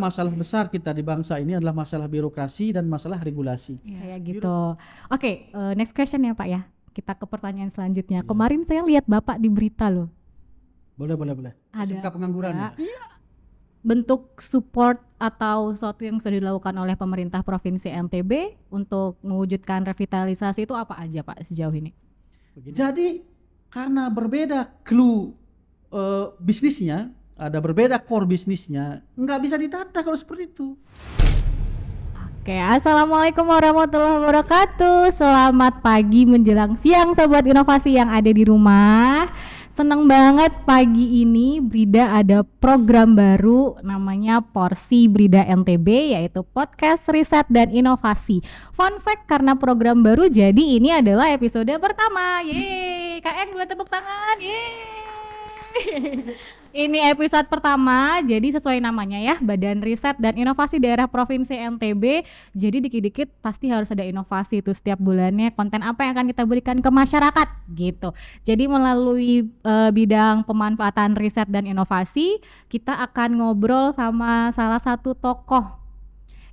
Masalah besar kita di bangsa ini adalah masalah birokrasi dan masalah regulasi. Ya gitu. Oke, next question ya Pak ya. Kita ke pertanyaan selanjutnya. Kemarin saya lihat Bapak di berita loh. Boleh. Ada SMK pengangguran. bentuk support atau sesuatu yang sudah dilakukan oleh pemerintah Provinsi NTB untuk mewujudkan revitalisasi itu apa aja Pak sejauh ini? Jadi karena berbeda clue bisnisnya, ada berbeda core bisnisnya, nggak bisa ditata kalau seperti itu. Oke, assalamualaikum warahmatullahi wabarakatuh. Selamat pagi menjelang siang sobat inovasi yang ada di rumah. Seneng banget pagi ini Brida ada program baru namanya Porsi Brida NTB, yaitu podcast riset dan inovasi. Fun fact, karena program baru jadi ini adalah episode pertama. Yeay, KN boleh tepuk tangan. Yeay. Ini episode pertama, jadi sesuai namanya ya, Badan Riset dan Inovasi Daerah Provinsi NTB. Jadi dikit-dikit pasti harus ada inovasi itu setiap bulannya, konten apa yang akan kita berikan ke masyarakat gitu. Jadi melalui bidang pemanfaatan riset dan inovasi, kita akan ngobrol sama salah satu tokoh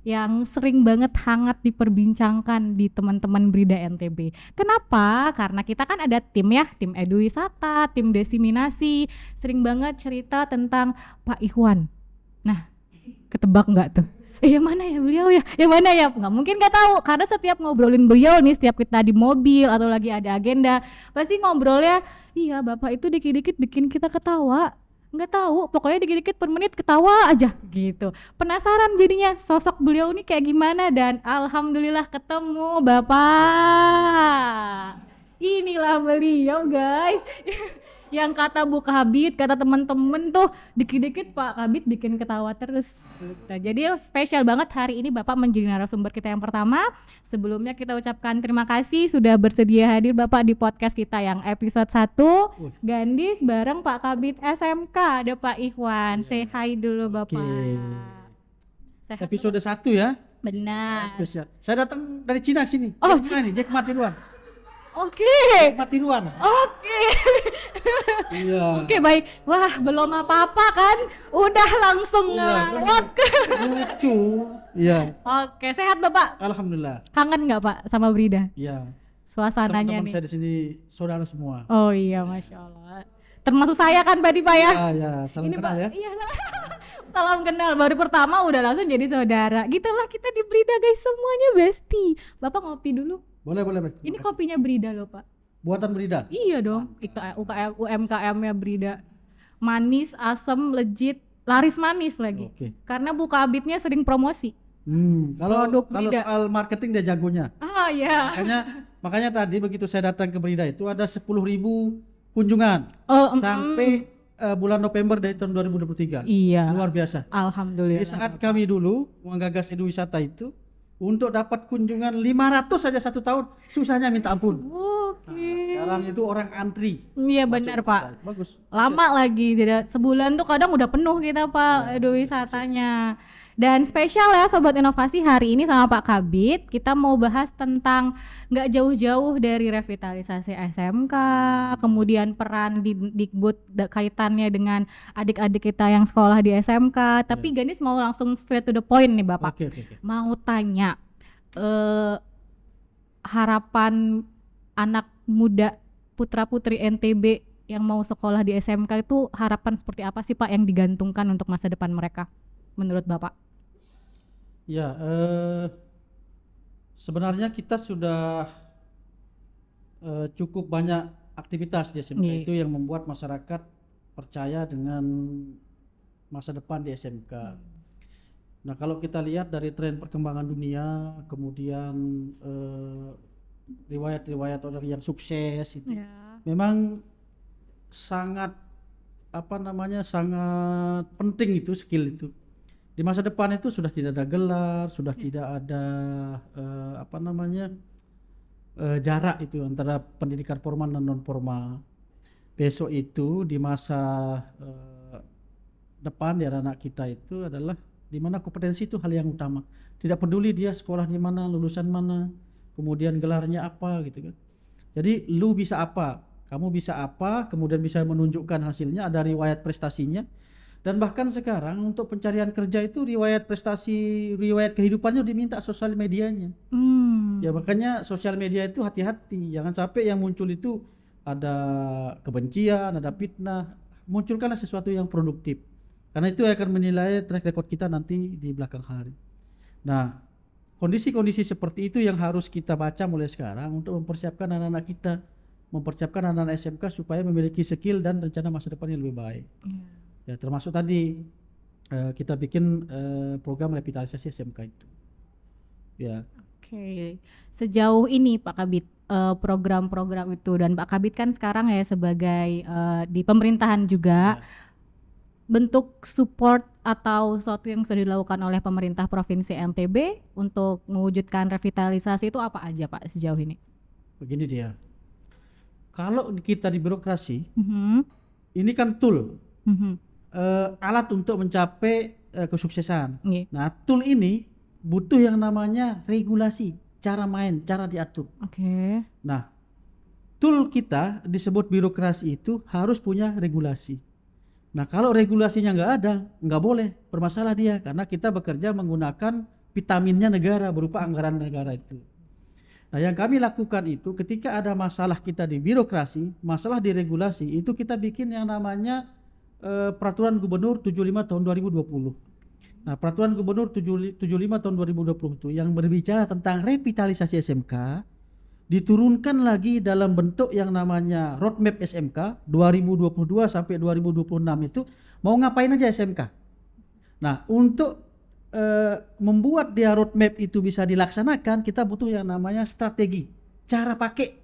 yang sering banget hangat diperbincangkan di teman-teman Brida NTB. Kenapa? Karena kita kan ada tim ya, tim eduwisata, tim desiminasi, sering banget cerita tentang Pak Ikhwan. Nah, ketebak nggak tuh? Yang mana ya beliau ya? Yang mana ya? Nggak mungkin nggak tahu, karena setiap ngobrolin beliau nih, setiap kita di mobil atau lagi ada agenda, pasti ngobrolnya, iya Bapak itu dikit-dikit bikin kita ketawa. Nggak tahu, pokoknya dikit-dikit per menit ketawa aja gitu. Penasaran jadinya sosok beliau ini kayak gimana, dan alhamdulillah ketemu Bapak. Inilah beliau guys. Yang kata Bu Kabit, kata temen-temen tuh dikit-dikit Pak Kabit bikin ketawa terus. Nah, jadi spesial banget hari ini Bapak menjadi narasumber kita yang pertama. Sebelumnya kita ucapkan terima kasih sudah bersedia hadir Bapak di podcast kita yang episode 1 Gandis bareng Pak Kabit SMK. Ada Pak Ikhwan, say hi dulu Bapak. Sehat Episode 1 ya. Benar. Spesial. Saya datang dari Cina sini. Oh, Jack Matiruan. Oke. Matiruan. Oke. Iya. Oke, baik. Wah, belum apa-apa kan udah langsung ngelawak. Lucu. Iya. Oke, sehat Bapak? Alhamdulillah. Kangen nggak Pak sama Brida? Iya. Suasananya Teman-teman nih. saya di sini saudara semua. Oh iya, Masya Allah. Termasuk saya kan Pak Dipa ya? Iya. Salam kenal ya. Iya. Salam kenal, baru pertama udah langsung jadi saudara. Gitulah kita di Brida guys, semuanya bestie. Bapak ngopi dulu. Boleh. Ini kopinya Brida loh Pak. Buatan Brida. Iya dong, itu UMKM-nya Brida. Manis, asam, legit, laris manis lagi. Oke. Karena Bu Kabitnya sering promosi. Kalau Produk Brida. soal marketing dia jagonya. Ah ya. Makanya tadi begitu saya datang ke Brida itu ada 10.000 kunjungan sampai bulan November dari tahun 2023. Iya. Luar biasa. Alhamdulillah. Di saat kami dulu menggagas eduwisata itu, untuk dapat kunjungan 500 saja 1 tahun, susahnya minta ampun. Oke. Sekarang itu orang antri. Iya benar Pak. Bagus. Lama lagi, tidak sebulan tuh kadang udah penuh kita Pak eduwisatanya. Dan spesial ya Sobat Inovasi, hari ini sama Pak Kabit kita mau bahas tentang nggak jauh-jauh dari revitalisasi SMK, kemudian peran di Dikbud kaitannya dengan adik-adik kita yang sekolah di SMK. Tapi Ganis mau langsung straight to the point nih Bapak. Oke. Mau tanya harapan anak muda putra-putri NTB yang mau sekolah di SMK itu, harapan seperti apa sih Pak yang digantungkan untuk masa depan mereka menurut Bapak? Ya, sebenarnya kita sudah cukup banyak aktivitas di SMK itu yang membuat masyarakat percaya dengan masa depan di SMK. Nah, kalau kita lihat dari tren perkembangan dunia, kemudian riwayat-riwayat orang yang sukses itu, memang sangat sangat penting itu skill itu. Di masa depan itu sudah tidak ada gelar, sudah tidak ada jarak itu antara pendidikan formal dan non formal. Besok itu di masa depan di anak kita itu adalah di mana kompetensi itu hal yang utama. Tidak peduli dia sekolah di mana, lulusan mana, kemudian gelarnya apa gitu kan. Jadi lu bisa apa, kamu bisa apa, kemudian bisa menunjukkan hasilnya, ada riwayat prestasinya. Dan bahkan sekarang untuk pencarian kerja itu riwayat prestasi, riwayat kehidupannya diminta sosial medianya. Ya makanya sosial media itu hati-hati, jangan sampai yang muncul itu ada kebencian, ada fitnah. Munculkanlah sesuatu yang produktif, karena itu akan menilai track record kita nanti di belakang hari. Nah, kondisi-kondisi seperti itu yang harus kita baca mulai sekarang untuk mempersiapkan anak-anak kita, mempersiapkan anak-anak SMK supaya memiliki skill dan rencana masa depan yang lebih baik. Ya termasuk tadi kita bikin program revitalisasi SMK itu. Ya. Oke, sejauh ini Pak Kabid program-program itu, dan Pak Kabid kan sekarang ya sebagai di pemerintahan juga, bentuk support atau sesuatu yang sudah dilakukan oleh pemerintah Provinsi NTB untuk mewujudkan revitalisasi itu apa aja Pak sejauh ini? Begini dia, kalau kita di birokrasi, ini kan tool, alat untuk mencapai kesuksesan. Nah, tool ini butuh yang namanya regulasi, cara main, cara diatur. Nah, tool kita disebut birokrasi itu harus punya regulasi. Nah, kalau regulasinya nggak ada, nggak boleh, bermasalah dia, karena kita bekerja menggunakan vitaminnya negara berupa anggaran negara itu. Nah, yang kami lakukan itu ketika ada masalah kita di birokrasi, masalah di regulasi, itu kita bikin yang namanya Peraturan Gubernur 75 tahun 2020. Nah, Peraturan Gubernur 75 tahun 2020 itu yang berbicara tentang revitalisasi SMK diturunkan lagi dalam bentuk yang namanya roadmap SMK 2022 sampai 2026 itu mau ngapain aja SMK. Nah, untuk membuat dia roadmap itu bisa dilaksanakan, kita butuh yang namanya strategi, cara pakai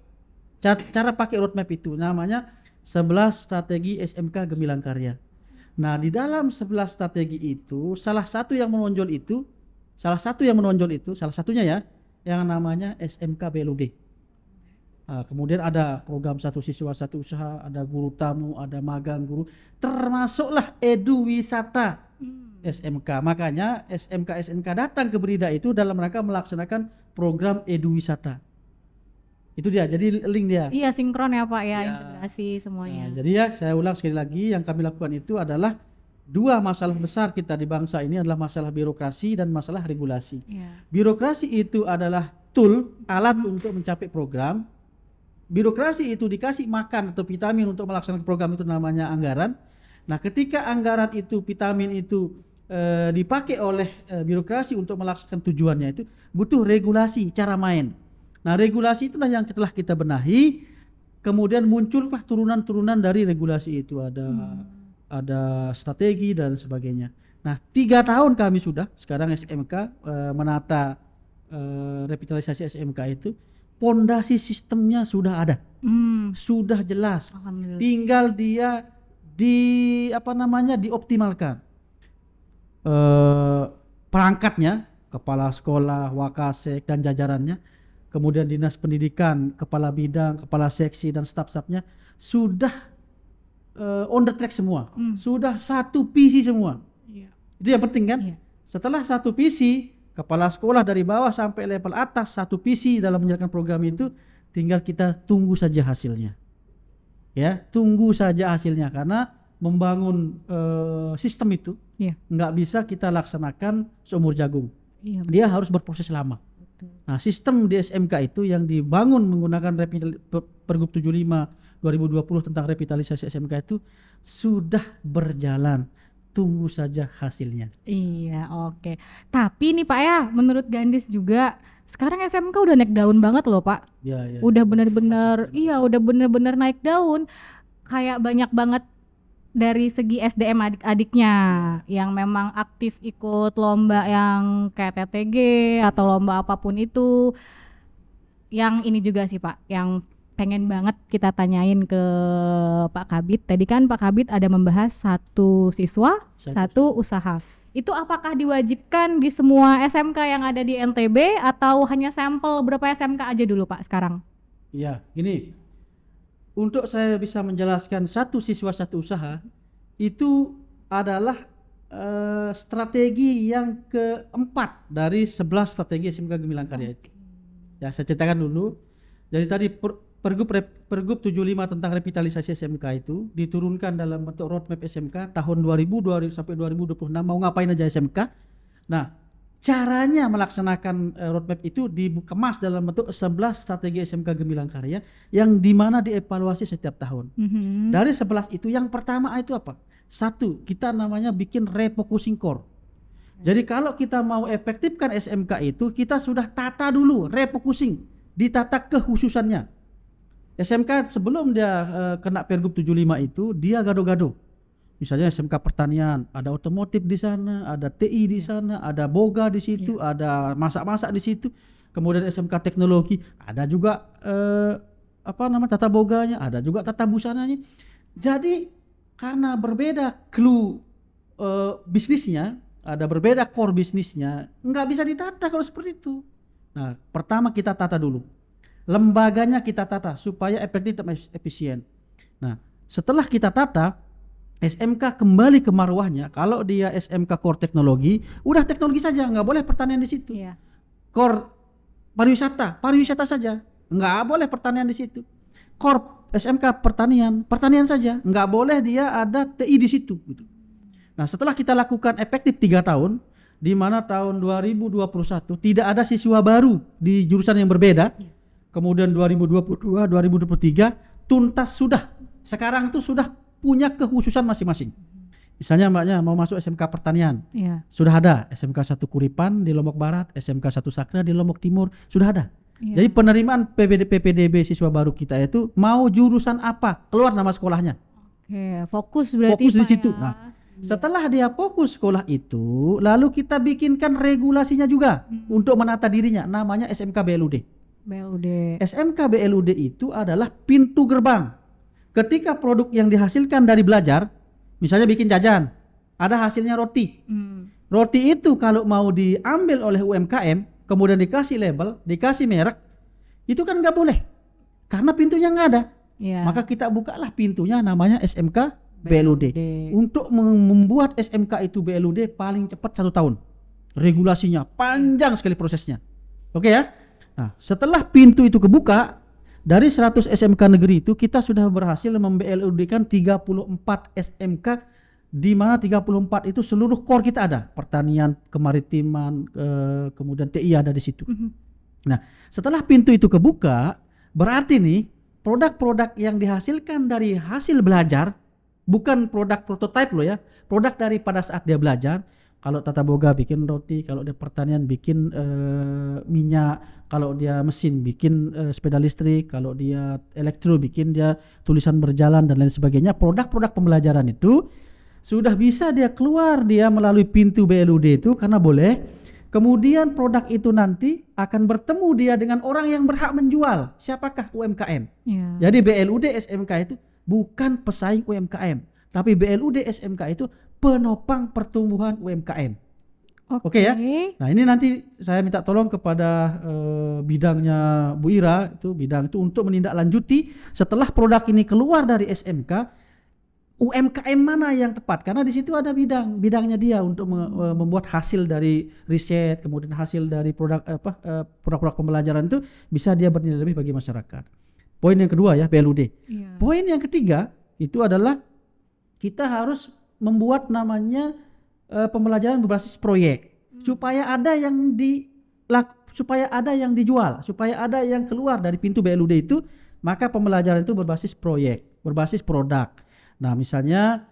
roadmap itu namanya 11 strategi SMK Gemilang Karya. Nah, di dalam 11 strategi itu salah satunya ya yang namanya SMK BLUD. Nah, kemudian ada program satu siswa satu usaha, ada guru tamu, ada magang guru, termasuklah edu wisata SMK. Makanya SMK datang ke Berida itu dalam rangka melaksanakan program edu wisata. Itu dia, jadi link dia. Iya, sinkron ya Pak ya, integrasi semuanya. Nah, jadi ya saya ulang sekali lagi, yang kami lakukan itu adalah dua masalah besar kita di bangsa ini adalah masalah birokrasi dan masalah regulasi. Birokrasi itu adalah tool, alat untuk mencapai program. Birokrasi itu dikasih makan atau vitamin untuk melaksanakan program itu namanya anggaran. Nah, ketika anggaran itu, vitamin itu dipakai oleh birokrasi untuk melaksanakan tujuannya itu butuh regulasi, cara main. Nah, regulasi itulah yang telah kita benahi, kemudian muncullah turunan-turunan dari regulasi itu, ada strategi dan sebagainya. Nah, 3 tahun kami sudah sekarang SMK menata revitalisasi SMK itu, pondasi sistemnya sudah ada, sudah jelas, tinggal dia dioptimalkan. Perangkatnya, kepala sekolah, wakasek dan jajarannya, kemudian dinas pendidikan, kepala bidang, kepala seksi dan staf-stafnya sudah on the track semua, sudah satu visi semua. Itu yang penting kan? Setelah satu visi, kepala sekolah dari bawah sampai level atas satu visi dalam menjalankan program itu, tinggal kita tunggu saja hasilnya. Ya, tunggu saja hasilnya, karena membangun sistem itu nggak bisa kita laksanakan seumur jagung. Dia harus berproses lama. Nah, sistem di SMK itu yang dibangun menggunakan Pergub 75 2020 tentang revitalisasi SMK itu sudah berjalan. Tunggu saja hasilnya. Iya, oke. Tapi nih Pak ya, menurut Gandis juga sekarang SMK udah naik daun banget loh Pak. Ya. Udah bener-bener naik daun. Kayak banyak banget dari segi SDM adik-adiknya yang memang aktif ikut lomba yang kayak TTG atau lomba apapun itu. Yang ini juga sih Pak, yang pengen banget kita tanyain ke Pak Kabid. Tadi kan Pak Kabid ada membahas satu siswa, satu usaha. Itu apakah diwajibkan di semua SMK yang ada di NTB atau hanya sampel beberapa SMK aja dulu Pak sekarang? Iya, gini. Untuk saya bisa menjelaskan satu siswa satu usaha itu adalah strategi yang keempat dari 11 strategi SMK Gemilang Karya itu. Ya, saya ceritakan dulu. Jadi tadi Pergub 75 tentang revitalisasi SMK itu diturunkan dalam bentuk roadmap SMK tahun 2000 sampai 2026 mau ngapain aja SMK. Nah, caranya melaksanakan roadmap itu dikemas dalam bentuk 11 strategi SMK Gemilang Karya yang dimana dievaluasi setiap tahun. Dari 11 itu yang pertama itu apa? Satu, kita namanya bikin refocusing core. Jadi kalau kita mau efektifkan SMK itu kita sudah tata dulu, refocusing, ditata kekhususannya. SMK sebelum dia kena Pergub 75 itu dia gado-gado. Misalnya SMK Pertanian, ada otomotif di sana, ada TI di sana, ada boga di situ, ada masak-masak di situ. Kemudian SMK Teknologi, ada juga tata boganya, ada juga tata busananya. Jadi karena berbeda clue bisnisnya, ada berbeda core bisnisnya, nggak bisa ditata kalau seperti itu. Nah, pertama kita tata dulu. Lembaganya kita tata supaya efektif dan efisien. Nah, setelah kita tata, SMK kembali ke marwahnya. Kalau dia SMK core teknologi, udah teknologi saja, nggak boleh pertanian di situ. Core pariwisata saja, nggak boleh pertanian di situ. Core SMK pertanian saja, nggak boleh dia ada TI di situ. Gitu. Nah, setelah kita lakukan efektif 3 tahun, di mana tahun 2021 tidak ada siswa baru di jurusan yang berbeda. Kemudian 2022, 2023 tuntas sudah. Sekarang itu sudah punya kekhususan masing-masing. Misalnya mbaknya mau masuk SMK Pertanian. Sudah ada SMK 1 Kuripan di Lombok Barat, SMK 1 Sakra di Lombok Timur, sudah ada. Jadi penerimaan PPDB siswa baru kita itu mau jurusan apa, keluar nama sekolahnya. Fokus berarti fokus di situ. Nah, setelah dia fokus sekolah itu, lalu kita bikinkan regulasinya juga untuk menata dirinya, namanya SMK BLUD. SMK BLUD itu adalah pintu gerbang. Ketika produk yang dihasilkan dari belajar, misalnya bikin jajan, ada hasilnya roti. Roti itu kalau mau diambil oleh UMKM, kemudian dikasih label, dikasih merek, itu kan nggak boleh, karena pintunya nggak ada. Maka kita bukalah pintunya, namanya SMK BLUD. Untuk membuat SMK itu BLUD paling cepat 1 tahun. Regulasinya panjang sekali prosesnya. Oke ya. Nah, setelah pintu itu kebuka, dari 100 SMK negeri itu kita sudah berhasil membLUD-kan 34 SMK, di mana 34 itu seluruh core kita ada, pertanian, kemaritiman, kemudian TI ada di situ. Nah, setelah pintu itu kebuka, berarti nih produk-produk yang dihasilkan dari hasil belajar, bukan produk prototipe loh ya, produk dari pada saat dia belajar. Kalau tata boga bikin roti, kalau dia pertanian bikin minyak, kalau dia mesin bikin sepeda listrik, kalau dia elektro bikin dia tulisan berjalan dan lain sebagainya. Produk-produk pembelajaran itu sudah bisa dia keluar dia melalui pintu BLUD itu karena boleh. Kemudian produk itu nanti akan bertemu dia dengan orang yang berhak menjual. Siapakah? UMKM. Jadi BLUD SMK itu bukan pesaing UMKM, tapi BLUD SMK itu penopang pertumbuhan UMKM. Oke ya. Nah, ini nanti saya minta tolong kepada bidangnya Bu Ira, itu bidang itu untuk menindaklanjuti setelah produk ini keluar dari SMK, UMKM mana yang tepat, karena di situ ada bidangnya dia untuk membuat hasil dari riset, kemudian hasil dari produk-produk pembelajaran itu bisa dia bernilai lebih bagi masyarakat. Poin yang kedua ya, BLUD. Poin yang ketiga itu adalah kita harus membuat namanya pembelajaran berbasis proyek, supaya ada yang dijual, supaya ada yang keluar dari pintu BLUD itu. Maka pembelajaran itu berbasis proyek, berbasis produk. Nah, misalnya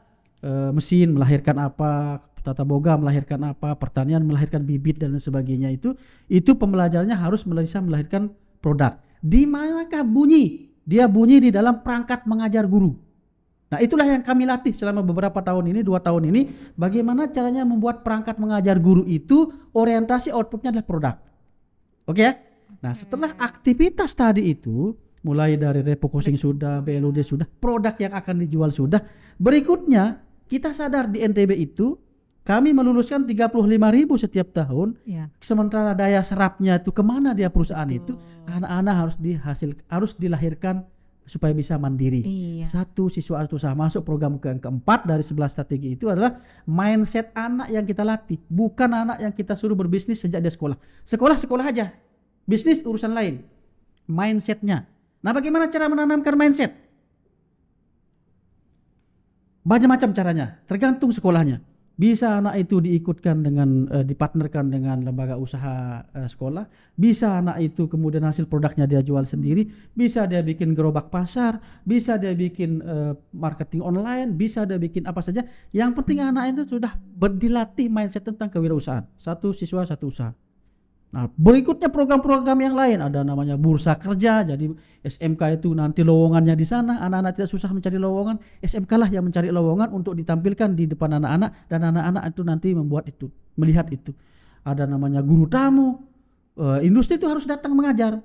mesin melahirkan apa, tata boga melahirkan apa, pertanian melahirkan bibit dan lain sebagainya, itu pembelajarannya harus bisa melahirkan produk. Di manakah bunyi? Dia bunyi di dalam perangkat mengajar guru. Nah, itulah yang kami latih selama beberapa tahun ini, 2 tahun ini, bagaimana caranya membuat perangkat mengajar guru itu orientasi outputnya adalah produk. Oke ya? Nah, setelah aktivitas tadi itu, mulai dari refocusing sudah, BLUD sudah, produk yang akan dijual sudah, berikutnya kita sadar di NTB itu kami meluluskan 35.000 setiap tahun. Sementara daya serapnya itu kemana dia perusahaan itu, anak-anak harus dilahirkan supaya bisa mandiri. Satu, siswa harus usaha. Masuk program keempat dari 11 strategi itu adalah mindset anak yang kita latih, bukan anak yang kita suruh berbisnis sejak dia sekolah. Sekolah aja, bisnis urusan lain. Mindsetnya Nah, bagaimana cara menanamkan mindset? Banyak macam caranya, tergantung sekolahnya. Bisa anak itu diikutkan dengan dipartnerkan dengan lembaga usaha sekolah, bisa anak itu kemudian hasil produknya dia jual sendiri, bisa dia bikin gerobak pasar, bisa dia bikin marketing online, bisa dia bikin apa saja. Yang penting anak itu sudah dilatih mindset tentang kewirausahaan. Satu siswa satu usaha. Nah, berikutnya program-program yang lain, ada namanya bursa kerja. Jadi SMK itu nanti lowongannya di sana, anak-anak tidak susah mencari lowongan, SMK lah yang mencari lowongan untuk ditampilkan di depan anak-anak, dan anak-anak itu nanti membuat itu, melihat itu. Ada namanya guru tamu, industri itu harus datang mengajar.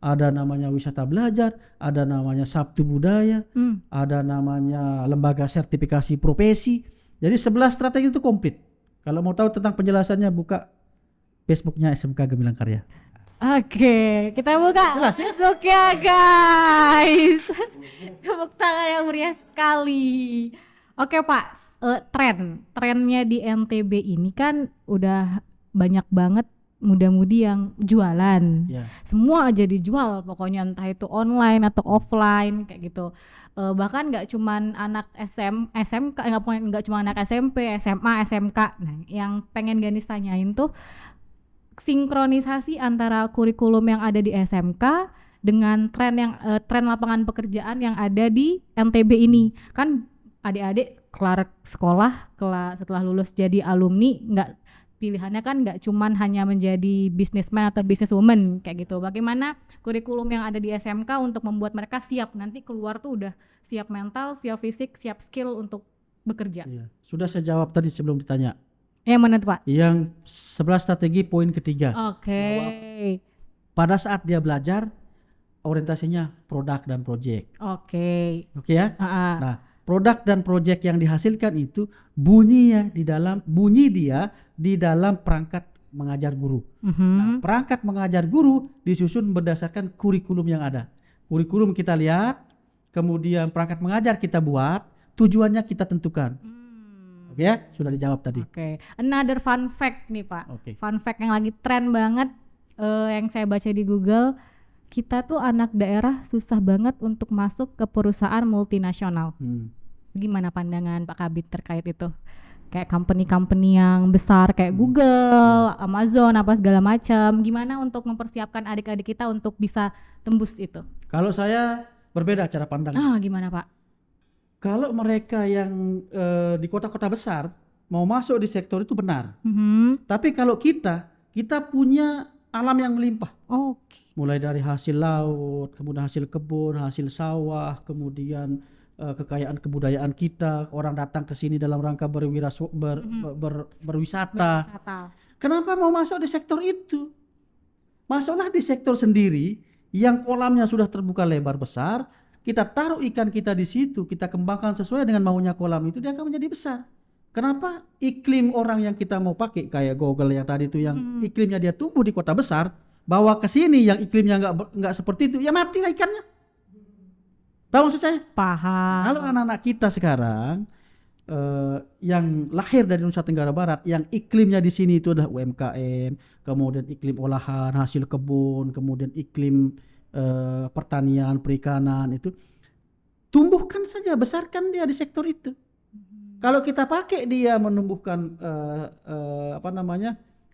Ada namanya wisata belajar, ada namanya Sabtu Budaya, ada namanya lembaga sertifikasi profesi. Jadi 11 strategi itu komplit. Kalau mau tahu tentang penjelasannya, buka Facebooknya SMK Gemilang Karya. Oke, kita buka Jelas ya? Facebooknya guys. Tepuk tangan yang meriah sekali. Oke Pak, trennya di NTB ini kan udah banyak banget muda-mudi yang jualan. Ya. Semua aja dijual, pokoknya entah itu online atau offline kayak gitu. Bahkan nggak cuman anak SMK, nggak cuma anak SMP, SMA, SMK. Nah, yang pengen Ganis tanyain tuh sinkronisasi antara kurikulum yang ada di SMK dengan tren lapangan pekerjaan yang ada di NTB ini. Kan adik-adik kelar sekolah, setelah lulus jadi alumni, pilihannya kan nggak cuman hanya menjadi businessman atau businesswoman kayak gitu. Bagaimana kurikulum yang ada di SMK untuk membuat mereka siap nanti keluar tuh udah siap mental, siap fisik, siap skill untuk bekerja. Iya. Sudah saya jawab tadi sebelum ditanya. Yang mana tuh Pak? Yang 11 strategi poin ketiga. Oke. Pada saat dia belajar, orientasinya produk dan project. Oke. Oke ya? Nah, produk dan project yang dihasilkan itu bunyi dia di dalam perangkat mengajar guru. Nah, perangkat mengajar guru disusun berdasarkan kurikulum yang ada. Kurikulum kita lihat, kemudian perangkat mengajar kita buat, tujuannya kita tentukan. Oke ya, sudah dijawab tadi. Oke. Another fun fact nih Pak. Oke. Fun fact yang lagi tren banget yang saya baca di Google, kita tuh anak daerah susah banget untuk masuk ke perusahaan multinasional. Gimana pandangan Pak Kabid terkait itu? Kayak company-company yang besar kayak Google, Amazon, apa segala macam. Gimana untuk mempersiapkan adik-adik kita untuk bisa tembus itu? Kalau saya berbeda cara pandang. Gimana Pak? Kalau mereka yang di kota-kota besar mau masuk di sektor itu benar. Tapi kalau kita punya alam yang melimpah. Mulai dari hasil laut, kemudian hasil kebun, hasil sawah, kemudian kekayaan kebudayaan kita. Orang datang ke sini dalam rangka berwisata. Kenapa mau masuk di sektor itu? Masuklah di sektor sendiri yang kolamnya sudah terbuka lebar besar. Kita taruh ikan kita di situ, kita kembangkan sesuai dengan maunya kolam itu, dia akan menjadi besar. Kenapa iklim orang yang kita mau pakai kayak Google yang tadi itu yang iklimnya dia tumbuh di kota besar, bawa ke sini yang iklimnya nggak seperti itu, ya matilah ikannya. Paham maksud saya? Paham. Kalau anak-anak kita sekarang yang lahir dari Nusa Tenggara Barat, yang iklimnya di sini itu adalah UMKM, kemudian iklim olahan, hasil kebun, kemudian iklim pertanian, perikanan, itu tumbuhkan saja, besarkan dia di sektor itu. Kalau kita pakai dia menumbuhkan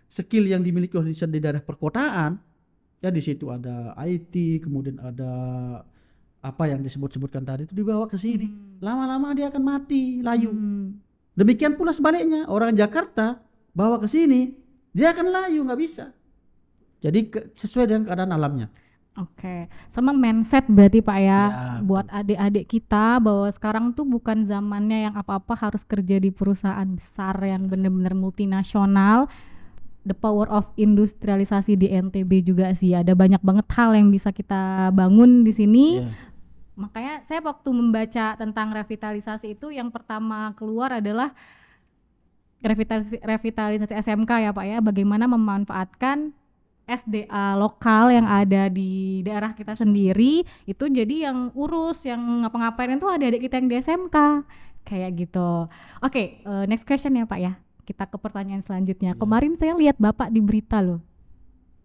skill yang dimiliki oleh di daerah perkotaan, ya di situ ada IT, kemudian ada apa yang disebut-sebutkan tadi itu dibawa ke sini, lama-lama dia akan mati, layu. Demikian pula sebaliknya, orang Jakarta bawa ke sini, dia akan layu, nggak bisa. Jadi sesuai dengan keadaan alamnya. Oke, sama mindset berarti Pak ya, buat adik-adik kita bahwa sekarang tuh bukan zamannya yang apa-apa harus kerja di perusahaan besar yang benar-benar multinasional. The power of industrialisasi di NTB juga sih, ada banyak banget hal yang bisa kita bangun di sini. Makanya saya waktu membaca tentang revitalisasi itu yang pertama keluar adalah revitalisasi SMK ya Pak ya, bagaimana memanfaatkan SDA lokal yang ada di daerah kita sendiri itu jadi yang urus, yang ngapa-ngapain itu adik-adik kita yang di SMK kayak gitu. Oke, next question ya Pak ya, kita ke pertanyaan selanjutnya. Kemarin saya lihat Bapak di berita loh,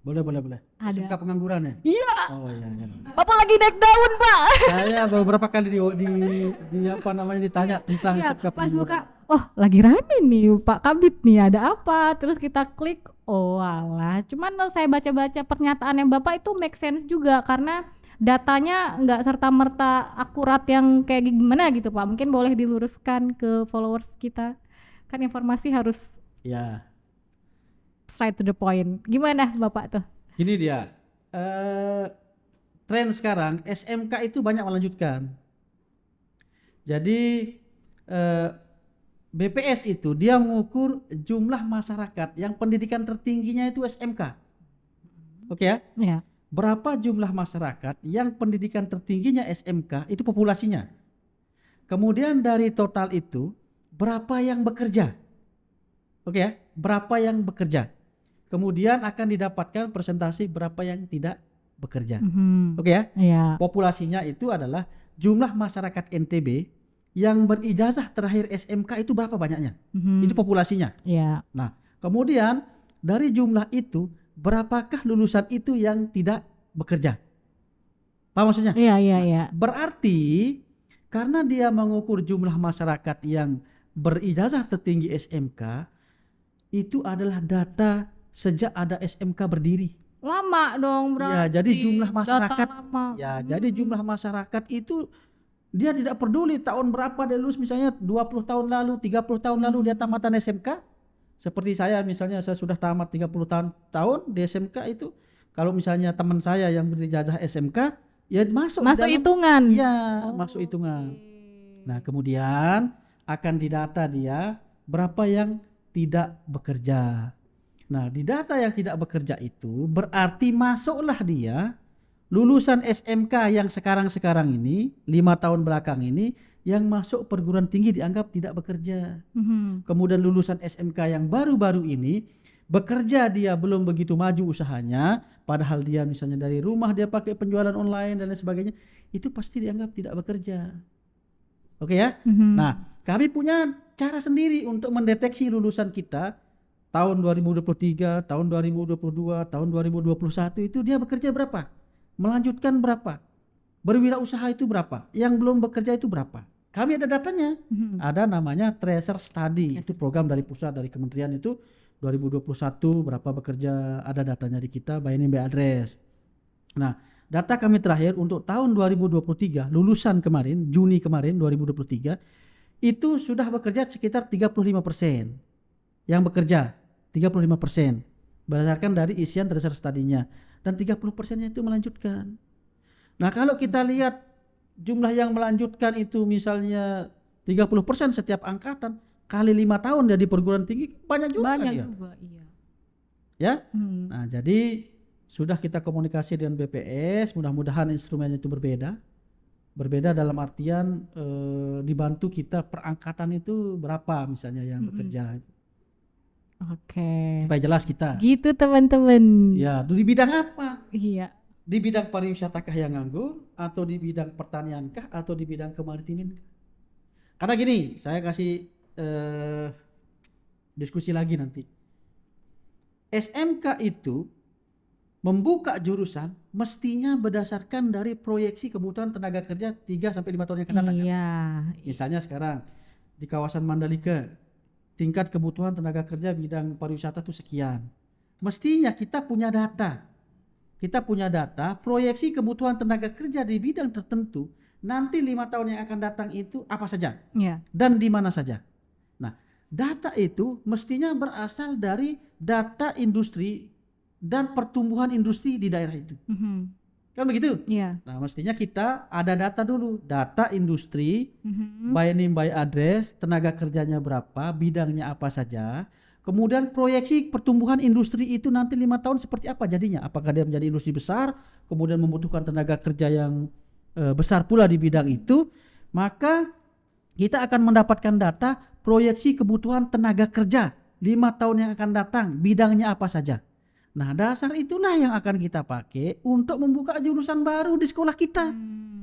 Boleh. Ada. SMK pengangguran ya? Iya. Oh iya. Bapak lagi naik daun, Pak. Saya beberapa kali di apa namanya ditanya tentang Iya, SMK pas pengangguran. buka, oh lagi rame nih Pak Kabit nih, ada apa? Terus kita klik, oh alah. Cuman kalau saya baca-baca pernyataannya Bapak itu make sense juga karena datanya nggak serta-merta akurat yang kayak gimana gitu Pak. Mungkin boleh diluruskan ke followers kita. Kan informasi harus Ya, straight to the point. Gimana Bapak tuh? gini dia. Tren sekarang SMK itu banyak melanjutkan. Jadi BPS itu dia mengukur jumlah masyarakat yang pendidikan tertingginya itu SMK. Oke ya? Ya. Berapa jumlah masyarakat yang pendidikan tertingginya SMK itu populasinya. Kemudian dari total itu berapa yang bekerja. Oke ya? Berapa yang bekerja. Kemudian akan didapatkan presentasi berapa yang tidak bekerja. Oke ya? Iya. Populasinya itu adalah jumlah masyarakat NTB yang berijazah terakhir SMK itu berapa banyaknya. Itu populasinya. Iya. Nah, kemudian dari jumlah itu berapakah lulusan itu yang tidak bekerja? Paham maksudnya? Iya. Berarti karena dia mengukur jumlah masyarakat yang berijazah tertinggi SMK itu adalah data sejak ada SMK berdiri. Lama dong berarti. Ya, jadi jumlah masyarakat Data lama. jadi jumlah masyarakat itu dia tidak peduli tahun berapa dia lulus, misalnya 20 tahun lalu, 30 tahun lalu dia tamatan SMK. Seperti saya misalnya, saya sudah tamat 30 tahun di SMK itu. Kalau misalnya teman saya yang berijazah SMK, ya masuk Masuk dalam, hitungan. Iya, masuk hitungan. Nah, kemudian akan didata dia berapa yang tidak bekerja. Nah, di data yang tidak bekerja itu berarti masuklah dia lulusan SMK yang sekarang ini 5 tahun belakang ini yang masuk perguruan tinggi dianggap tidak bekerja. Kemudian lulusan SMK yang baru-baru ini bekerja, dia belum begitu maju usahanya, padahal dia misalnya dari rumah dia pakai penjualan online dan lain sebagainya, itu pasti dianggap tidak bekerja. Oke ya? Nah, kami punya cara sendiri untuk mendeteksi lulusan kita tahun 2023, tahun 2022, tahun 2021 itu dia bekerja berapa? Melanjutkan berapa? Berwirausaha itu berapa? Yang belum bekerja itu berapa? Kami ada datanya. Ada namanya Tracer Study. Itu program dari pusat, dari kementerian itu 2021 berapa bekerja, ada datanya di kita by name by address. Nah, data kami terakhir untuk tahun 2023, lulusan kemarin, Juni kemarin 2023, itu sudah bekerja sekitar 35%. Yang bekerja 35% berdasarkan dari isian Tracer Study-nya, dan 30%-nya itu melanjutkan. Nah, kalau kita lihat jumlah yang melanjutkan itu misalnya 30% setiap angkatan kali 5 tahun dia di perguruan tinggi, banyak juga dia. Iya. Ya? Nah, jadi sudah kita komunikasi dengan BPS, mudah-mudahan instrumennya itu berbeda. Berbeda dalam artian dibantu kita perangkatan itu berapa misalnya yang bekerja. Oke. Supaya jelas kita. Gitu teman-teman. Ya, di bidang apa? Iya. Di bidang pariwisatakah yang nganggur, atau di bidang pertaniankah, atau di bidang kemaritiman? Karena gini, saya kasih diskusi lagi nanti. SMK itu membuka jurusan mestinya berdasarkan dari proyeksi kebutuhan tenaga kerja 3 sampai 5 tahun yang akan datang. Iya. Misalnya sekarang di kawasan Mandalika tingkat kebutuhan tenaga kerja bidang pariwisata itu sekian. Mestinya kita punya data. Kita punya data proyeksi kebutuhan tenaga kerja di bidang tertentu nanti 5 tahun yang akan datang itu apa saja. Iya. Dan di mana saja. Nah, data itu mestinya berasal dari data industri dan pertumbuhan industri di daerah itu. Kan begitu? Iya. Nah, mestinya kita ada data dulu, data industri, by name by address, tenaga kerjanya berapa, bidangnya apa saja. Kemudian proyeksi pertumbuhan industri itu nanti 5 tahun seperti apa jadinya? Apakah dia menjadi industri besar, kemudian membutuhkan tenaga kerja yang besar pula di bidang itu, maka kita akan mendapatkan data proyeksi kebutuhan tenaga kerja 5 tahun yang akan datang, bidangnya apa saja. Nah, dasar itulah yang akan kita pakai untuk membuka jurusan baru di sekolah kita.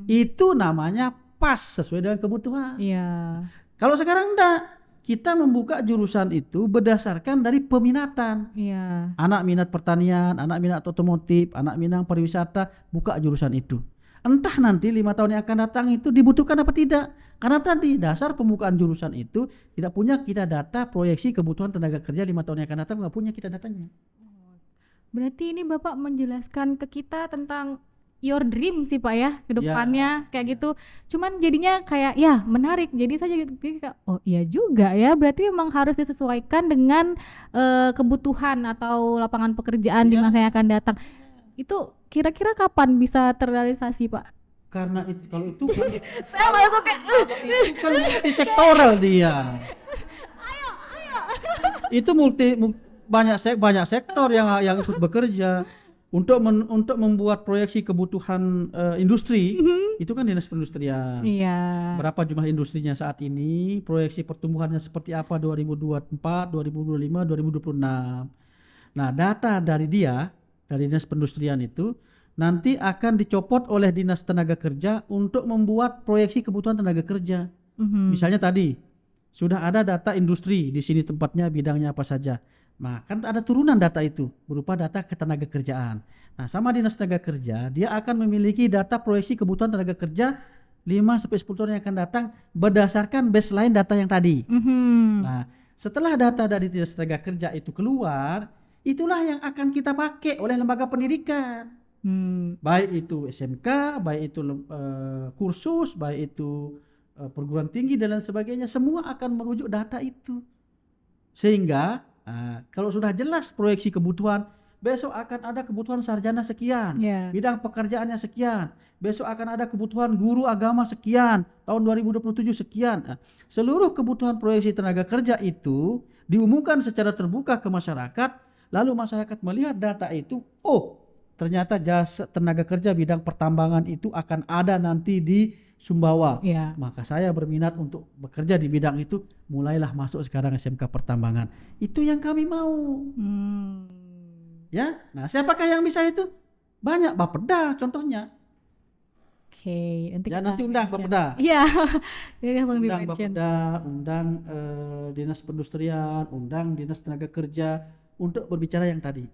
Itu namanya pas sesuai dengan kebutuhan. Iya. Kalau sekarang enggak, kita membuka jurusan itu berdasarkan dari peminatan. Iya. Anak minat pertanian, anak minat otomotif, anak minat pariwisata, buka jurusan itu. Entah nanti 5 tahun yang akan datang itu dibutuhkan apa tidak. Karena tadi dasar pembukaan jurusan itu tidak punya kita data proyeksi kebutuhan tenaga kerja 5 tahun yang akan datang, nggak punya kita datanya. Berarti ini Bapak menjelaskan ke kita tentang your dream sih Pak ya, ke depannya kayak gitu. Cuman jadinya kayak ya menarik. Jadi saya jadi kayak oh iya juga ya. Berarti memang harus disesuaikan dengan kebutuhan atau lapangan pekerjaan di masa yang akan datang. Itu kira-kira kapan bisa terrealisasi Pak? Karena itu, kalau itu kan, Saya langsung kayak itu kan multisektoral dia. Itu banyak sektor yang ikut bekerja untuk membuat proyeksi kebutuhan industri. Itu kan dinas perindustrian. Iya. Berapa jumlah industrinya saat ini, proyeksi pertumbuhannya seperti apa 2024, 2025, 2026. Nah, data dari dinas perindustrian itu nanti akan dicopot oleh dinas tenaga kerja untuk membuat proyeksi kebutuhan tenaga kerja. Misalnya tadi sudah ada data industri, di sini tempatnya, bidangnya apa saja. Nah, kan ada turunan data itu berupa data ketenaga kerjaan. Nah, sama dinas tenaga kerja, dia akan memiliki data proyeksi kebutuhan tenaga kerja 5 sampai 10 tahun yang akan datang berdasarkan baseline data yang tadi. Nah, setelah data dari dinas tenaga kerja itu keluar, itulah yang akan kita pakai oleh lembaga pendidikan. Baik itu SMK, baik itu kursus, baik itu perguruan tinggi dan lain sebagainya, semua akan merujuk data itu. Sehingga kalau sudah jelas proyeksi kebutuhan, besok akan ada kebutuhan sarjana sekian, bidang pekerjaannya sekian, besok akan ada kebutuhan guru agama sekian, tahun 2027 sekian. Seluruh kebutuhan proyeksi tenaga kerja itu diumumkan secara terbuka ke masyarakat, lalu masyarakat melihat data itu, oh ternyata jasa tenaga kerja bidang pertambangan itu akan ada nanti di Sumbawa. Maka saya berminat untuk bekerja di bidang itu, mulailah masuk sekarang SMK pertambangan. Itu yang kami mau. Ya, nah siapakah yang bisa itu? Banyak, Bapeda contohnya. Nanti undang Bapeda. Iya. Undang Bapeda, undang dinas perindustrian, undang dinas tenaga kerja untuk berbicara yang tadi.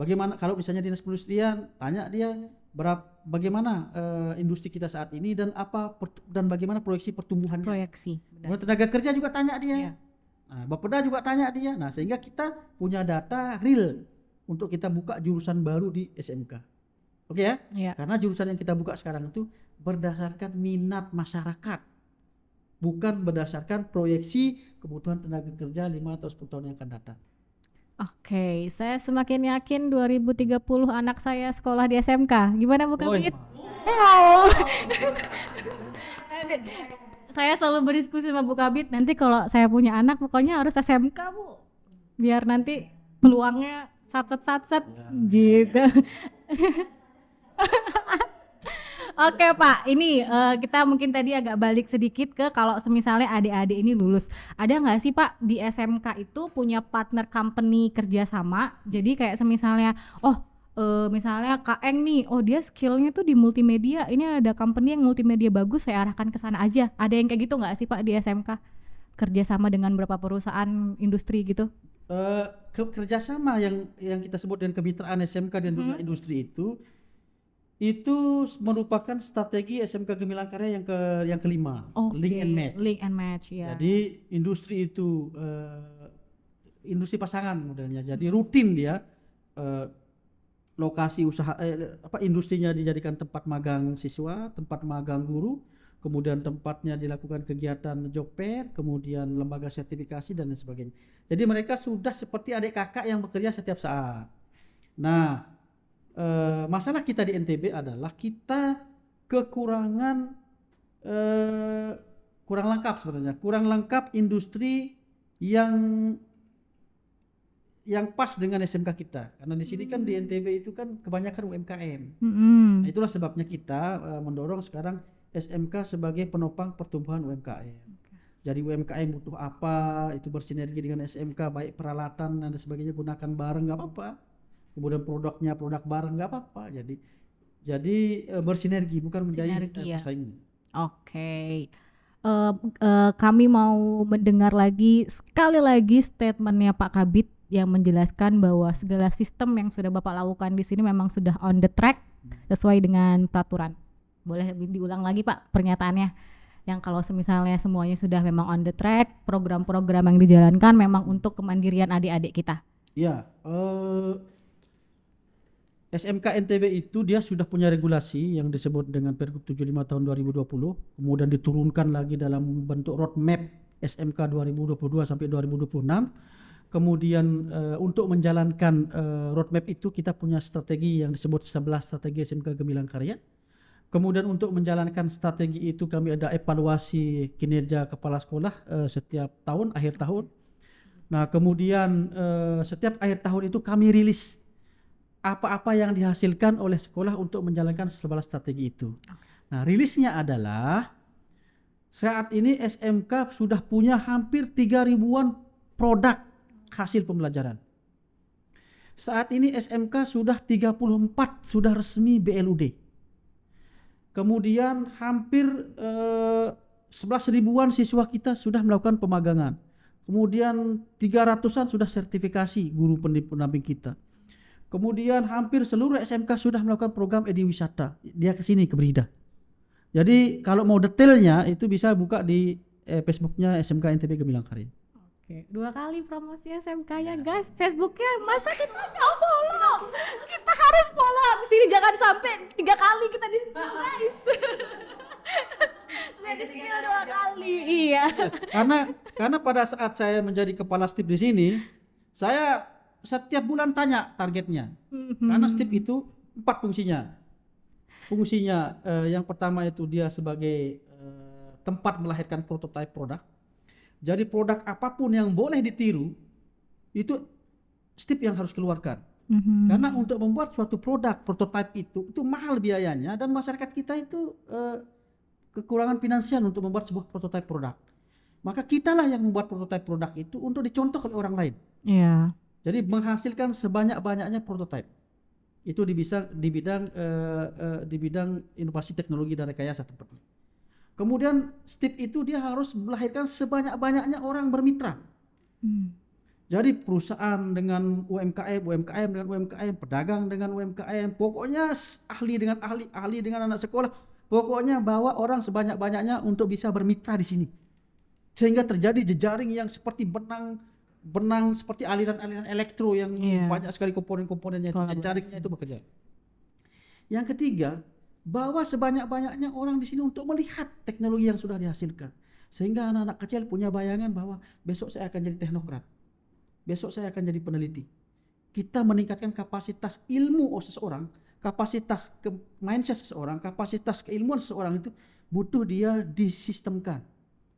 Bagaimana kalau misalnya dinas perindustrian, tanya dia bagaimana industri kita saat ini dan bagaimana proyeksi pertumbuhannya. Tenaga kerja juga tanya dia. Nah, Bapeda juga tanya dia. Nah, sehingga kita punya data real untuk kita buka jurusan baru di SMK. Oke ya? Karena jurusan yang kita buka sekarang itu berdasarkan minat masyarakat, bukan berdasarkan proyeksi kebutuhan tenaga kerja 5 atau 10 tahun yang akan datang. Oke, saya semakin yakin 2030 anak saya sekolah di SMK. Gimana Bu Kabit? Saya selalu berdiskusi sama Bu Kabit, nanti kalau saya punya anak pokoknya harus SMK Bu, biar nanti peluangnya satset gitu. Oke Pak, ini kita mungkin tadi agak balik sedikit ke kalau semisalnya adik-adik ini lulus, ada nggak sih Pak di SMK itu punya partner company kerjasama? Jadi kayak semisalnya, misalnya Kak Eng nih, dia skillnya tuh di multimedia, ini ada company yang multimedia bagus, saya arahkan ke sana aja. Ada yang kayak gitu nggak sih Pak di SMK? Kerjasama dengan beberapa perusahaan industri gitu? Kerjasama yang kita sebut dengan kemitraan SMK dan dunia industri itu merupakan strategi SMK Gemilang Karya yang kelima, link and match. Ya. Jadi industri itu industri pasangan modelnya. Jadi rutin dia lokasi usaha industrinya dijadikan tempat magang siswa, tempat magang guru, kemudian tempatnya dilakukan kegiatan job fair, kemudian lembaga sertifikasi dan lain sebagainya. Jadi mereka sudah seperti adik kakak yang bekerja setiap saat. Nah, masalah kita di NTB adalah kita kekurangan kurang lengkap industri yang pas dengan SMK kita, karena di sini kan di NTB itu kan kebanyakan UMKM. Nah, itulah sebabnya kita mendorong sekarang SMK sebagai penopang pertumbuhan UMKM. Jadi UMKM butuh apa, itu bersinergi dengan SMK, baik peralatan dan sebagainya gunakan bareng nggak apa-apa. Kemudian produk bareng nggak apa-apa. Jadi bersinergi, bukan menjadi pesaing. Oke. kami mau mendengar sekali lagi statementnya Pak Kabid yang menjelaskan bahwa segala sistem yang sudah Bapak lakukan di sini memang sudah on the track sesuai dengan peraturan. Boleh diulang lagi Pak pernyataannya, yang kalau misalnya semuanya sudah memang on the track, program-program yang dijalankan memang untuk kemandirian adik-adik kita. Ya, SMK NTB itu dia sudah punya regulasi yang disebut dengan Pergub 75 tahun 2020, kemudian diturunkan lagi dalam bentuk roadmap SMK 2022 sampai 2026. Kemudian untuk menjalankan roadmap itu kita punya strategi yang disebut 11 strategi SMK Gemilang Karya. Kemudian untuk menjalankan strategi itu kami ada evaluasi kinerja kepala sekolah setiap tahun, akhir tahun. Nah kemudian setiap akhir tahun itu kami rilis apa-apa yang dihasilkan oleh sekolah untuk menjalankan 11 strategi itu. Nah rilisnya adalah saat ini SMK sudah punya hampir 3.000-an produk hasil pembelajaran. Saat ini SMK sudah 34 sudah resmi BLUD. Kemudian hampir 11.000-an siswa kita sudah melakukan pemagangan. Kemudian 300-an sudah sertifikasi guru pendamping kita. Kemudian hampir seluruh SMK sudah melakukan program Ediwisata. Dia ke sini ke Brida. Jadi kalau mau detailnya itu bisa buka di Facebooknya SMK NTB Gemilang Karya. Oke, 2 kali promosi SMK ya guys. Facebooknya masa kita nggak follow? Kita harus follow. Sini jangan sampai 3 kali kita di situ guys. Saya di sini 2 kali. Iya. Karena pada saat saya menjadi kepala stip di sini, saya setiap bulan tanya targetnya. Karena stip itu 4 fungsinya. Fungsinya yang pertama itu dia sebagai tempat melahirkan prototipe produk. Jadi produk apapun yang boleh ditiru itu stip yang harus keluarkan. Karena untuk membuat suatu produk prototipe itu mahal biayanya dan masyarakat kita itu kekurangan finansial untuk membuat sebuah prototipe produk. Maka kitalah yang membuat prototipe produk itu untuk dicontoh oleh orang lain. Iya. Jadi menghasilkan sebanyak-banyaknya prototipe. Itu di bidang inovasi teknologi dan rekayasa tempatnya. Kemudian stip itu dia harus melahirkan sebanyak-banyaknya orang bermitra. Jadi perusahaan dengan UMKM, UMKM dengan UMKM, pedagang dengan UMKM, pokoknya ahli dengan ahli, ahli dengan anak sekolah, pokoknya bawa orang sebanyak-banyaknya untuk bisa bermitra di sini. Sehingga terjadi jejaring yang seperti benang seperti aliran-aliran elektro yang banyak sekali komponen-komponennya, jejaringnya itu bekerja. Yang ketiga, bawa sebanyak-banyaknya orang di sini untuk melihat teknologi yang sudah dihasilkan. Sehingga anak-anak kecil punya bayangan bahwa besok saya akan jadi teknokrat. Besok saya akan jadi peneliti. Kita meningkatkan kapasitas ilmu seseorang, kapasitas mindset seseorang, kapasitas keilmuan seseorang itu butuh dia disistemkan.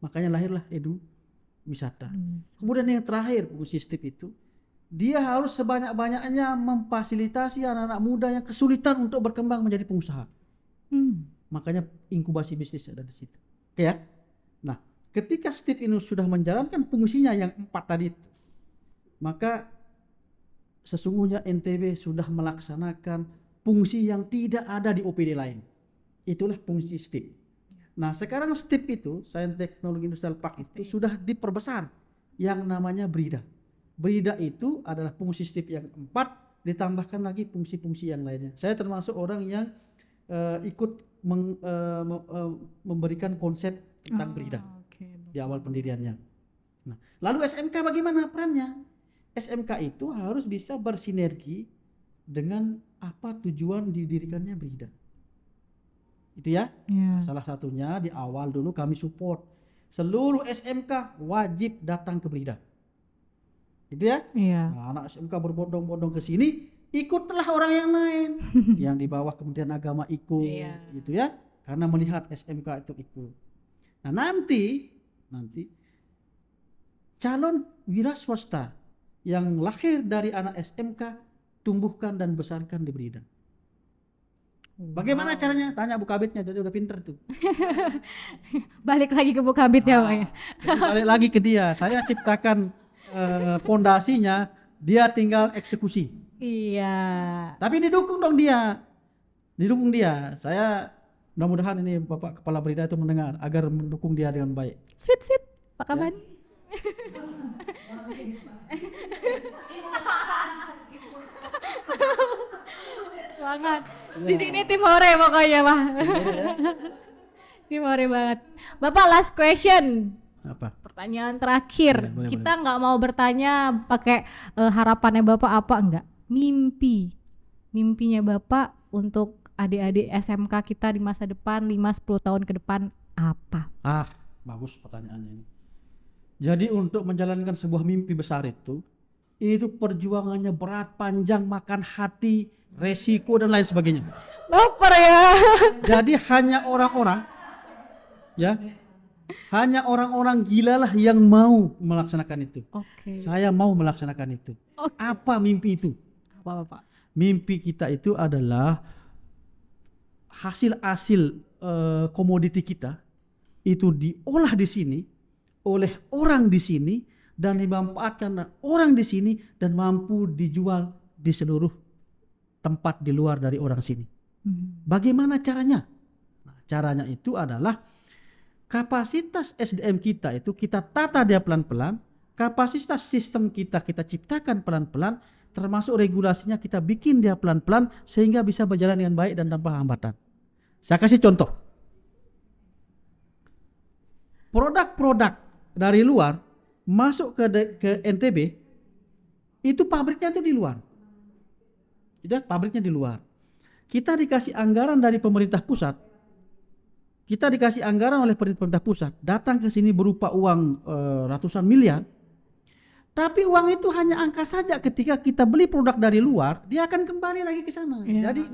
Makanya lahirlah Ediwisata. Kemudian yang terakhir fungsi stip itu, dia harus sebanyak-banyaknya memfasilitasi anak-anak muda yang kesulitan untuk berkembang menjadi pengusaha. Makanya inkubasi bisnis ada di situ. Ya. Nah, ketika stip ini sudah menjalankan fungsinya yang 4 tadi itu, maka sesungguhnya NTB sudah melaksanakan fungsi yang tidak ada di OPD lain. Itulah fungsi stip. Nah sekarang stip itu, Sains Teknologi Industrial Park itu sudah diperbesar yang namanya Brida. Brida itu adalah fungsi stip yang 4 ditambahkan lagi fungsi-fungsi yang lainnya. Saya termasuk orang yang ikut memberikan konsep tentang Brida di awal pendiriannya. Nah, lalu SMK bagaimana perannya? SMK itu harus bisa bersinergi dengan apa tujuan didirikannya Brida. Itu ya. Nah, salah satunya di awal dulu kami support seluruh SMK wajib datang ke Brida. Itu ya. Nah, anak SMK berbondong-bondong ke sini, ikutlah orang yang lain. Yang di bawah Kementerian Agama ikut, gitu ya. Karena melihat SMK itu ikut. Nah, nanti calon wira swasta yang lahir dari anak SMK tumbuhkan dan besarkan di Brida. Bagaimana caranya? Tanya Bu Kabitnya, jadi udah pinter tuh. Balik lagi ke Bu Kabit ya Pak ya. Balik lagi ke dia. Saya ciptakan pondasinya, dia tinggal eksekusi. Iya. Tapi didukung dong dia. Saya Mudah-mudahan ini Bapak Kepala Brida itu mendengar agar mendukung dia dengan baik. Sweet, Pak Kaban. Banget. Di sini Timore pokoknya, Pak. Timore banget. Bapak, last question. Apa? Pertanyaan terakhir. Ya, boleh, Kita nggak mau bertanya pakai harapannya Bapak apa enggak. Mimpinya Bapak untuk adik-adik SMK kita di masa depan 5-10 tahun ke depan apa? Bagus pertanyaannya ini. Jadi untuk menjalankan sebuah mimpi besar itu perjuangannya berat, panjang, makan hati, resiko dan lain sebagainya. Baper ya. Jadi hanya orang-orang gila lah yang mau melaksanakan itu. Oke. Saya mau melaksanakan itu. Oke. Apa mimpi itu? Apa Bapak? Mimpi kita itu adalah hasil komoditi kita itu diolah di sini oleh orang di sini dan dimanfaatkan orang di sini dan mampu dijual di seluruh tempat di luar dari orang sini. Bagaimana caranya? Nah, caranya itu adalah kapasitas SDM kita itu kita tata dia pelan-pelan, kapasitas sistem kita ciptakan pelan-pelan, termasuk regulasinya kita bikin dia pelan-pelan sehingga bisa berjalan dengan baik dan tanpa hambatan. Saya kasih contoh. Produk-produk dari luar masuk ke NTB itu pabriknya itu di luar. Itu pabriknya di luar. Kita dikasih anggaran dari pemerintah pusat. Kita dikasih anggaran oleh pemerintah pusat datang ke sini berupa uang ratusan miliar. Tapi uang itu hanya angka saja. Ketika kita beli produk dari luar, dia akan kembali lagi ke sana. Ya. Jadi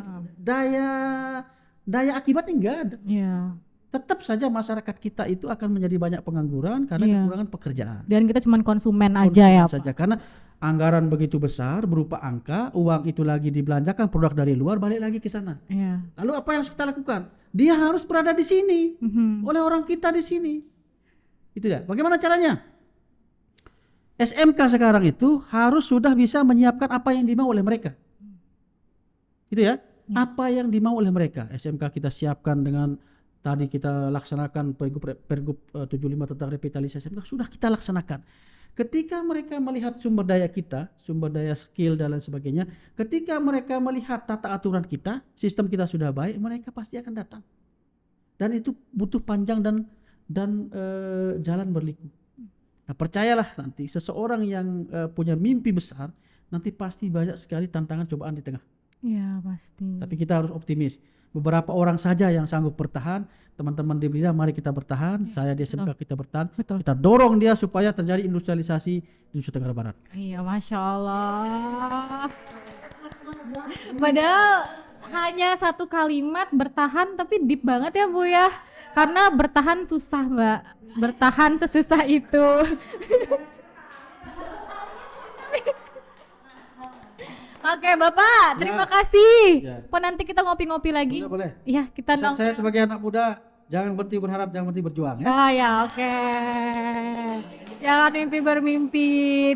daya akibatnya enggak ada. Ya. Tetap saja masyarakat kita itu akan menjadi banyak pengangguran karena kekurangan pekerjaan. Dan kita cuma konsumen aja ya, Pak. Saja karena anggaran begitu besar berupa angka, uang itu lagi dibelanjakan produk dari luar balik lagi ke sana. Iya. Lalu apa yang harus kita lakukan? Dia harus berada di sini oleh orang kita di sini. Itu ya. Bagaimana caranya? SMK sekarang itu harus sudah bisa menyiapkan apa yang dimau oleh mereka. Itu ya. Apa yang dimau oleh mereka. SMK kita siapkan dengan tadi kita laksanakan Pergub 75 tentang revitalisasi SMK sudah kita laksanakan. Ketika mereka melihat sumber daya kita, sumber daya skill dan lain sebagainya, ketika mereka melihat tata aturan kita, sistem kita sudah baik, mereka pasti akan datang. Dan itu butuh panjang dan jalan berliku. Nah, percayalah nanti seseorang yang punya mimpi besar, nanti pasti banyak sekali tantangan cobaan di tengah. Iya, pasti. Tapi kita harus optimis. Beberapa orang saja yang sanggup bertahan. Teman-teman di Brida, mari kita bertahan. Saya di SMK kita bertahan. Betul. Kita dorong dia supaya terjadi industrialisasi di Nusa Tenggara Barat. Iya, Masya Allah. Padahal hanya satu kalimat bertahan, tapi deep banget ya Bu ya. Karena bertahan susah Mbak. Bertahan sesusah itu. Oke Bapak, terima kasih. Ya. Nanti kita ngopi-ngopi lagi. Boleh. Iya, kita Pesan saya sebagai anak muda, jangan berhenti berharap, jangan berhenti berjuang ya. Ya, oke. Jangan mimpi bermimpi.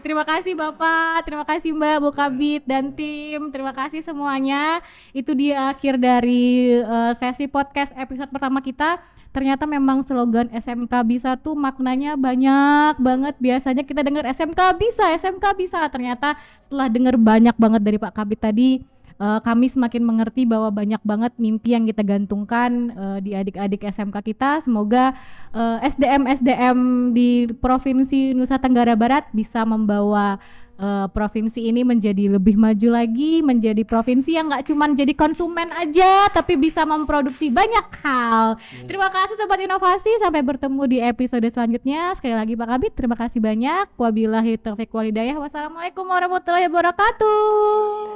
Terima kasih Bapak, terima kasih Mbak, Bu Kabit dan tim. Terima kasih semuanya. Itu dia akhir dari sesi podcast episode pertama kita. Ternyata memang slogan SMK bisa tuh maknanya banyak banget. Biasanya kita dengar SMK bisa. Ternyata setelah dengar banyak banget dari Pak Kabit tadi, kami semakin mengerti bahwa banyak banget mimpi yang kita gantungkan di adik-adik SMK kita. Semoga SDM di Provinsi Nusa Tenggara Barat bisa membawa provinsi ini menjadi lebih maju lagi, menjadi provinsi yang gak cuma jadi konsumen aja tapi bisa memproduksi banyak hal. Terima kasih Sobat Inovasi, sampai bertemu di episode selanjutnya. Sekali lagi Pak Kabit, terima kasih banyak. Wabillahi taufiq walhidayah. Wassalamualaikum warahmatullahi wabarakatuh.